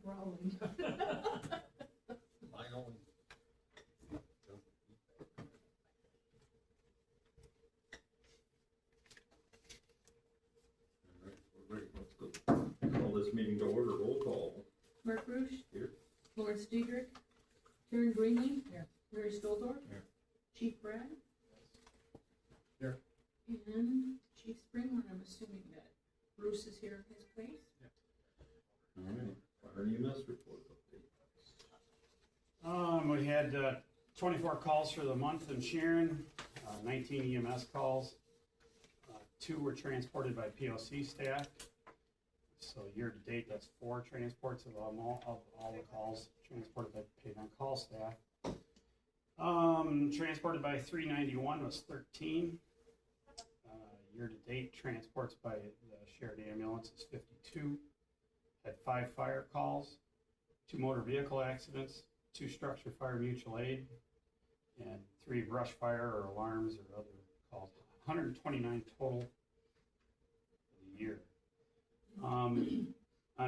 growling. I know. Alright, we're ready, let's go. Call this meeting to order, roll call. Mark Rush. Here. Lawrence Diedrich. Sharon Greenlee. Here. Larry Stoldorf. Here. Chief Brad. Here. And Chief Springler, I'm assuming that Bruce is here in his place. Alright, fire and EMS report update. We had 24 calls for the month in Sharon, 19 EMS calls. 2 were transported by POC staff. So year to date, that's 4 transports of all the calls transported by paid on call staff. Transported by 391 was 13. Year to date, transports by the shared ambulance is 52. Had 5 fire calls, 2 motor vehicle accidents, 2 structure fire mutual aid, and 3 brush fire or alarms or other calls. 129 total for the year. On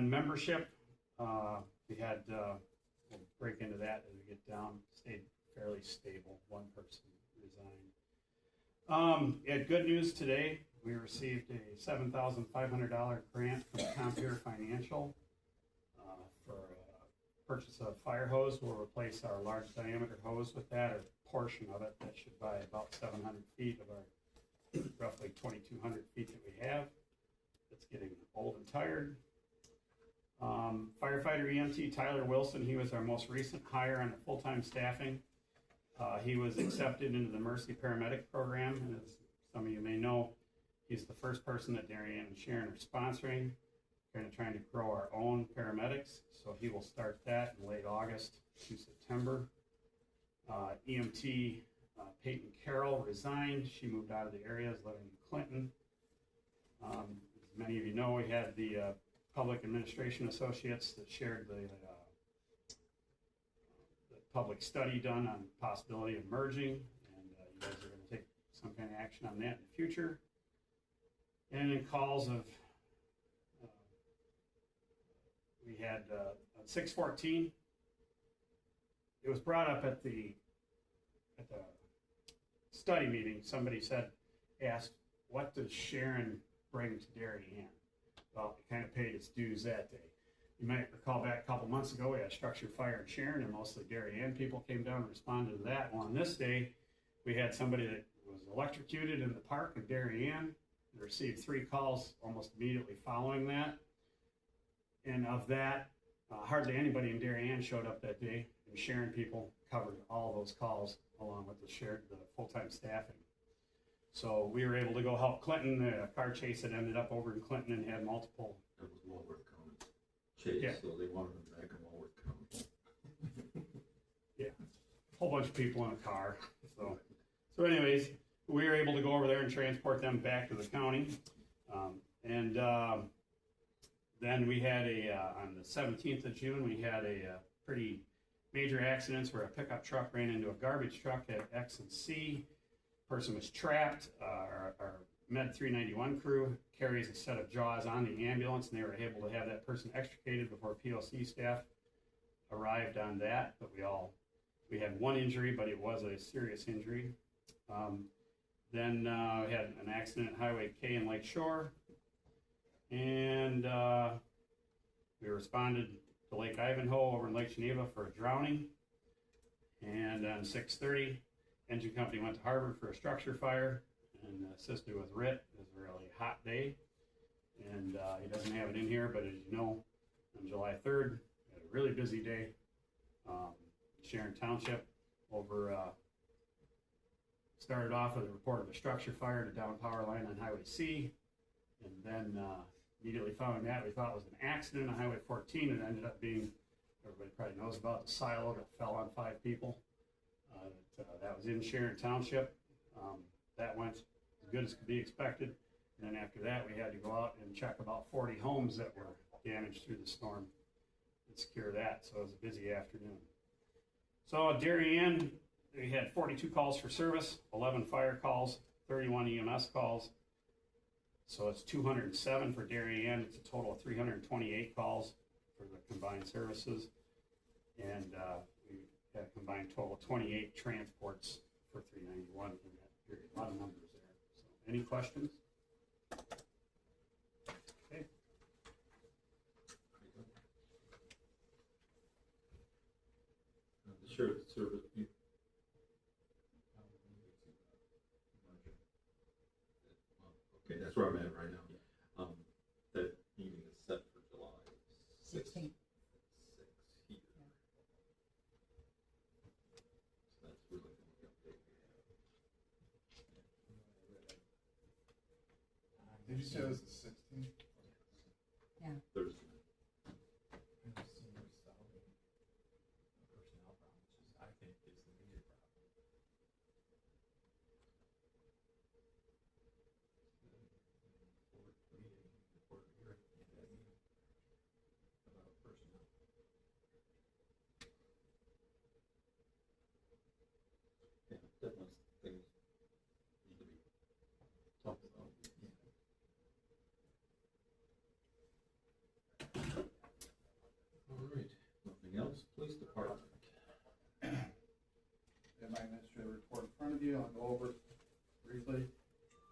membership, we had, we'll break into that as we get down, stayed fairly stable. 1 person resigned. We had good news today. We received a $7,500 grant from Computer Financial for purchase of fire hose. We'll replace our large diameter hose with that, or portion of it. That should buy about 700 feet of our roughly 2,200 feet that we have. It's getting old and tired. Firefighter EMT Tyler Wilson, he was our most recent hire on the full-time staffing. He was accepted into the Mercy Paramedic Program, and as some of you may know, he's the first person that Darien and Sharon are sponsoring. We're trying to grow our own paramedics, so he will start that in late August to September. EMT Peyton Carroll resigned. She moved out of the area, is living in Clinton. As many of you know, we had the Public Administration Associates that shared the public study done on the possibility of merging, and you guys are going to take some kind of action on that in the future. And in calls of, we had on 6/14, it was brought up at the study meeting. Somebody asked, what does Sharon bring to Darien? Well, it kind of paid its dues that day. You might recall back a couple months ago, we had structured fire in Sharon, and mostly Darien people came down and responded to that. Well, on this day, we had somebody that was electrocuted in the park in Darien. They received 3 calls almost immediately following that. And of that, hardly anybody in Darien showed up that day, and Sharon people covered all those calls along with the full-time staffing. So we were able to go help Clinton. The car chase had ended up over in Clinton and had multiple. That was Walworth County chase, Yeah. so they wanted them back in Walworth County. Yeah, a whole bunch of people in a car. So anyways, we were able to go over there and transport them back to the county. Then we had on the 17th of June, we had a pretty major accidents where a pickup truck ran into a garbage truck at X and C. Person was trapped. Our Med 391 crew carries a set of jaws on the ambulance, and they were able to have that person extricated before POC staff arrived on that. But we had 1 injury, but it was a serious injury. Then we had an accident at Highway K in Lake Shore, and we responded to Lake Ivanhoe over in Lake Geneva for a drowning. And on 6/30, engine company went to Harvard for a structure fire and assisted with RIT. It was a really hot day, and he doesn't have it in here, but as you know, on July 3rd, we had a really busy day. Sharon Township started off with a report of a structure fire to down power line on Highway C, and then immediately following that, we thought it was an accident on Highway 14. It ended up being, everybody probably knows about the silo that fell on 5 people. That was in Sharon Township. That went as good as could be expected. And then after that, we had to go out and check about 40 homes that were damaged through the storm and secure that. So it was a busy afternoon. So at Darien, we had 42 calls for service, 11 fire calls, 31 EMS calls. So it's 207 for Darien. It's a total of 328 calls for the combined services. And we had a combined total of 28 transports for 391 in that period. A lot of numbers there. So, any questions? Okay. The shared service. Okay, that's where I'm at right now. That meeting is set for July 16th. 6 here. So that's really the only update we have. Did you say it was the 16th? Thursday. Senior salary, personnel problem, which is, I think, is the major problem. Report here at that meeting about personnel. Yeah, definitely things need to be talked about. All right, nothing else, police department. In my administrative report in front of you, I'll go over it briefly.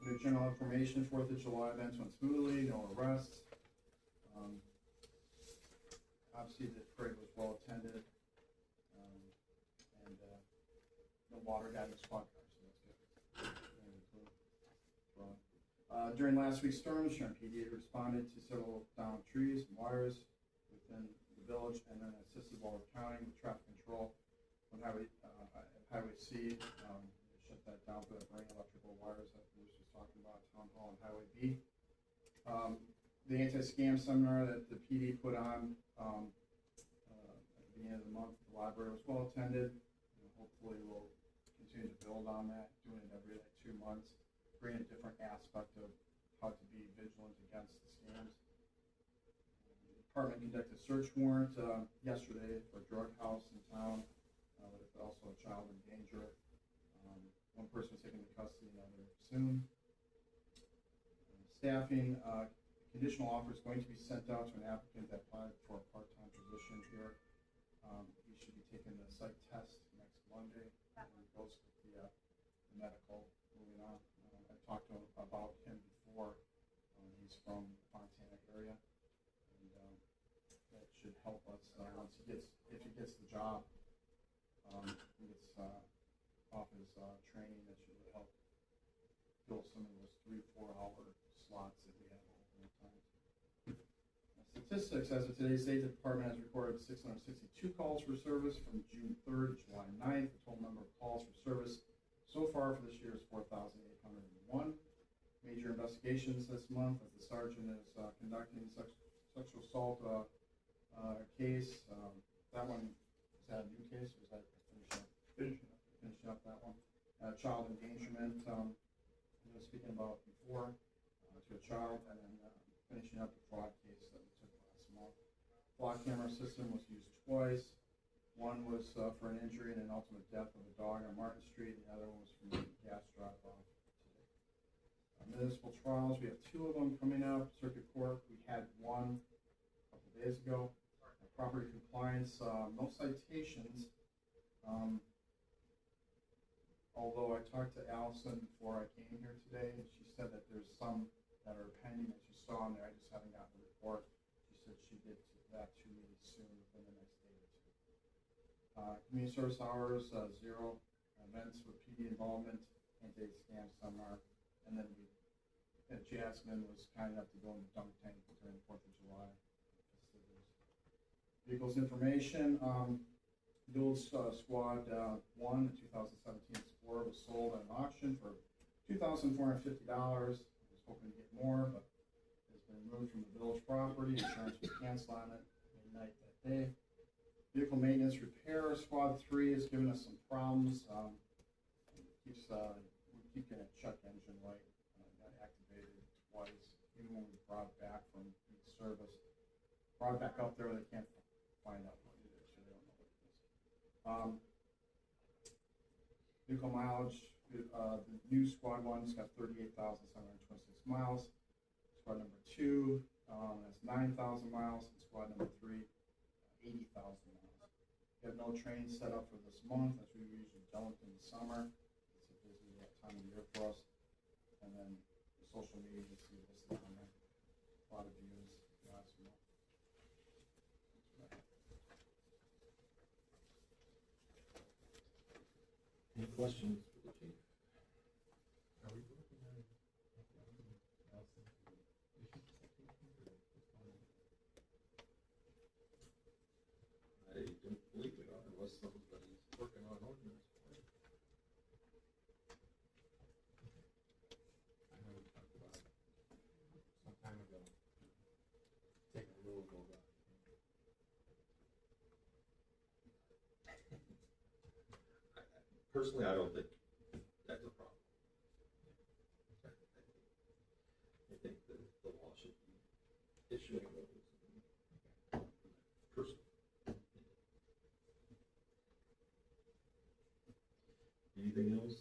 Under general information, 4th of July events went smoothly, no arrests. Obviously, the parade was well attended, and no water got in the squad car, so that's good. During last week's storm, Sharon PD responded to several downed trees and wires within the village, and then assisted while counting with traffic control on Highway C. Shut that down for that bring electrical wires that Bruce was talking about, Town Hall and Highway B. The anti-scam seminar that the PD put on at the beginning of the month at the library was well attended. Hopefully we'll continue to build on that, doing it every 2 months, bring a different aspect of how to be vigilant against the scams. The department conducted a search warrant yesterday for a drug house in town, with also a child in danger. One person was taken into custody, another soon. Staffing, conditional offer is going to be sent out to an applicant that applied for a part-time position here. He should be taking the psych test next Monday, and then goes with the medical moving on. I talked to him about him before. He's from the Fontana area, and that should help us once if he gets the job. He gets off his training. That should really help fill some of those 3-4 hour slots that we have all the time. Statistics, as of today's date, the department has recorded 662 calls for service from June 3rd to July 9th. The total number of calls for service so far for this year is 4,801. Major investigations this month, as the sergeant is conducting sexual assault case. That one, is that a new case, or is that finishing up that one? Child endangerment, I was speaking about before, to a child, and then finishing up the fraud case that we took last month. Block camera system was used twice. One was for an injury and an ultimate death of a dog on Martin Street, and the other one was from a gas drop-off today. Municipal trials, we have 2 of them coming up. Circuit Court, we had one a couple days ago. Property compliance, no citations. Although I talked to Allison before I came here today, and she said that there's some that are pending that she saw on there. I just haven't gotten the report. She said she did that to me soon, within the next day or 2. Community service hours, 0. Events with PD involvement, anti-scam seminar, and then Jasmine was kind enough to go in the dunk tank during the 4th of July. Vehicles information, Dual Squad 1, the 2017 Explorer was sold at an auction for $2,450. I was hoping to get more, but it's been removed from the village property. Insurance was canceled on it midnight that day. Vehicle maintenance repair, Squad 3 has given us some problems. We keep getting a check engine light got activated twice, even when we brought it back from service. Brought it back up there, they can't find out what it is, so they don't know what it is. Vehicle mileage, the new Squad 1's got 38,726 miles. Squad number 2 has 9,000 miles, and Squad number 3 80,000 miles. We have no training set up for this month, as we usually don't in the summer. It's a busy time of year for us. And then the social media, you see this down there. A lot of views last month. Any questions for the chief? Are we looking at anything else in the issue citation or what's going on? I don't believe we are unless somebody's working on ordinance. I know we talked about it some time ago, taking a little go back. Personally, I don't think that's a problem. I think the law should be issuing those. Personally. Anything else?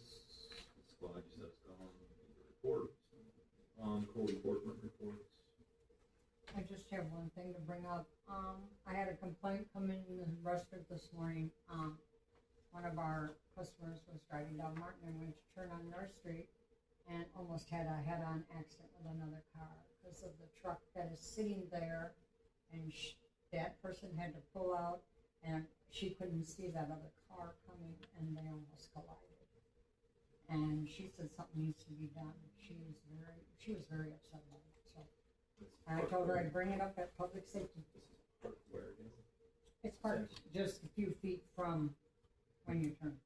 It's glad you said it's gone. The reports, code enforcement reports. I just have one thing to bring up. I had a complaint come in the restaurant this morning. One of our customers was driving down Martin and went to turn on North Street and almost had a head-on accident with another car because of the truck that is sitting there, and that person had to pull out, and she couldn't see that other car coming, and they almost collided. And she said something needs to be done. She was very upset about it. So, and I told her I'd bring it up at public safety. This is part where it is. It's parked just a few feet from when you turn.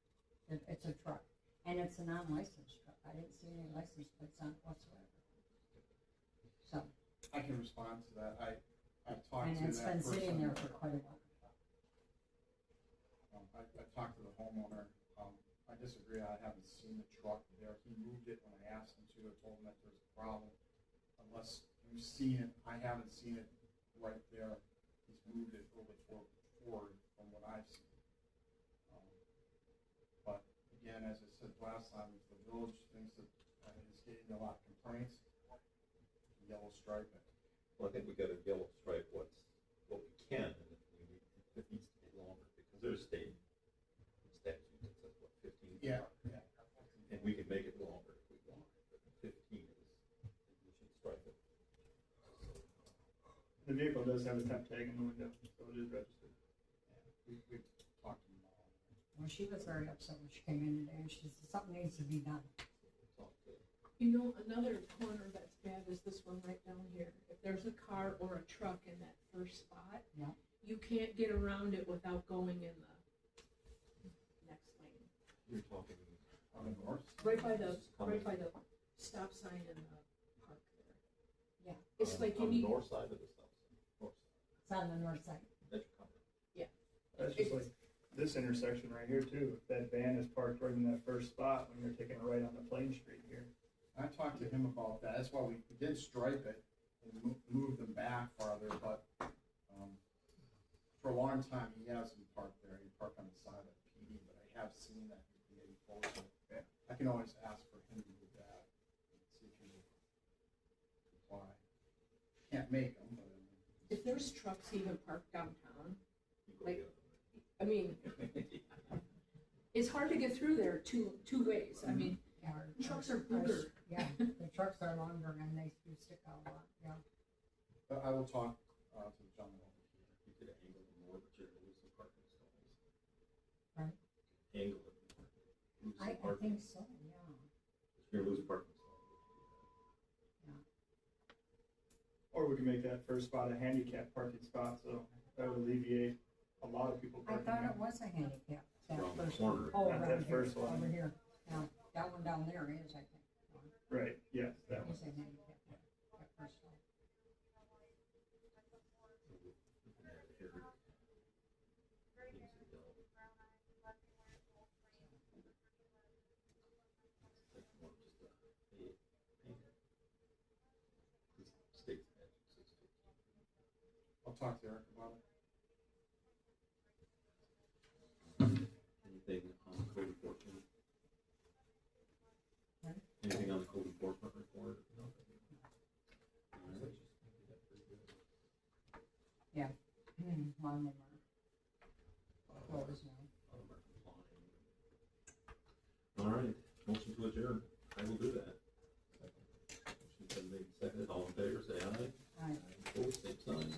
It's a truck, and it's a non-licensed truck. I didn't see any license plates on it whatsoever. So, I can respond to that. I've talked and to it's that been person. sitting there for quite a while. I talked to the homeowner. I disagree. I haven't seen the truck there. He moved it when I asked him to. I told him that there's a problem. Unless you've seen it, I haven't seen it right there. He's moved it over forward from what I've seen. But again, as I said last time, if the village thinks that it's getting a lot of complaints, yellow stripe it. Well, I think we got to yellow stripe what we can, and if it needs to be longer, because there's state statute that says what, 15? Yeah. And we can make it longer if we want, but 15 is, we should stripe it. The vehicle does have a temp tag in the window, so it is registered. We talked to him all. Well, she was very upset when she came in today, and she said something needs to be done. It's all good. You know, another corner that's bad is this one right down here. If there's a car or a truck in that first spot, Yeah. you can't get around it without going in the next lane. You're talking On the north? Right by the stop sign in the park there. Yeah. It's like you on need, the north side of the stop sign. North side. It's on the north side. That's your comment. That's just like this intersection right here too. If that van is parked right in that first spot when you're taking a right on the Plain Street here. I talked to him about that. That's why we did stripe it and move them back farther, but for a long time, he hasn't parked there. He parked on the side of PD, but I have seen that he's getting closer. Yeah. I can always ask for him to do that and see if he will comply. Can't make them, but if there's trucks even parked downtown, You go Like- the other I mean, it's hard to get through there two ways. I mean, Yeah, trucks are bigger. Yeah, the trucks are longer and they do stick out a lot, yeah. I will talk to the gentleman over here. You could angle it more, but you're gonna lose some parking stalls. Right. Angle it more. Lose some I parking. think so, yeah. You're gonna lose parking stalls. Or we can make that first spot a handicap parking spot, so that would alleviate a lot of people I parking thought there. it was a handicap, that Around the first corner. one. Oh, Not around that here, first one. over here. Yeah, that one down there is, I think. Right, yes, that That one. was a handicap, that first one. So we can have it here. Needs to go. It's more just a paint. This state's statute says 15. I'll talk to Eric about it. Anything on the code enforcement? Pardon? Anything on the code enforcement report? No. All right. Yeah, a lot of them are. hours now. All right, motion to adjourn. I will do that. Motion been made, seconded. All in favor, say aye. Aye. Opposed, same sign.